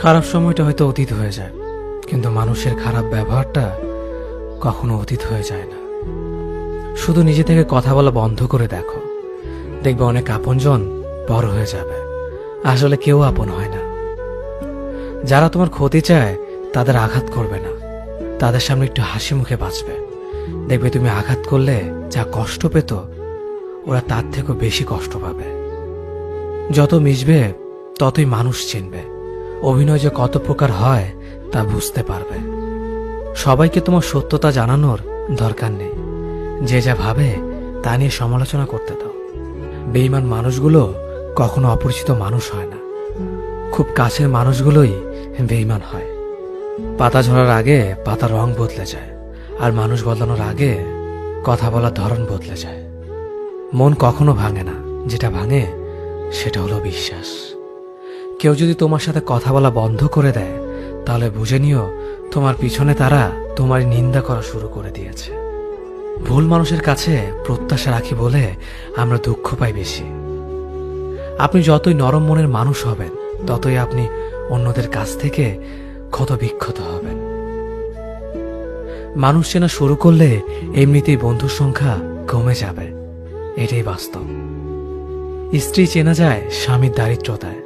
খারাপ সময়টা হয়তো অতীত হয়ে যায়, কিন্তু মানুষের খারাপ ব্যবহারটা কখনো অতীত হয়ে যায় না। শুধু নিজে থেকে কথা বলা বন্ধ করে দেখো, দেখবে অনেক আপনজন বড় হয়ে যাবে। আসলে কেউ আপন হয় না। যারা তোমার ক্ষতি চায় তাদের আঘাত করবে না, তাদের সামনে একটু হাসি মুখে বাঁচবে। দেখবে তুমি আঘাত করলে যা কষ্ট পেত, ওরা তার থেকেও বেশি কষ্ট পাবে। যত মিশবে ততই মানুষ চিনবে, অভিনয় যে কত প্রকার হয় তা বুঝতে পারবে। সবাইকে তোমার সত্যতা জানানোর দরকার নেই, যে যা ভাবে তা নিয়ে সমালোচনা করতে দাও। বেঈমান মানুষগুলো কখনো অপরিচিত মানুষ হয় না, খুব কাছের মানুষগুলোই বেঈমান হয়। পাতা ঝরার আগে পাতার রং বদলে যায়, আর মানুষ বদলানোর আগে কথা বলার ধরন বদলে যায়। মন কখনো ভাঙে না, যেটা ভাঙে সেটা হলো বিশ্বাস। কেউ যদি তোমার সাথে কথা বলা বন্ধ করে দেয়, তাহলে বুঝে নিও তোমার পিছনে তারা তোমার নিন্দা করা শুরু করে দিয়েছে। ভুল মানুষের কাছে প্রত্যাশা রাখি বলে আমরা দুঃখ পাই বেশি। আপনি যতই নরম মনের মানুষ হবেন, ততই আপনি অন্যদের কাছ থেকে ক্ষত বিক্ষত হবেন। মানুষ চেনা শুরু করলে এমনিতেই বন্ধুর সংখ্যা কমে যাবে, এটাই বাস্তব। স্ত্রী চেনা যায় স্বামীর দারিদ্রতায়,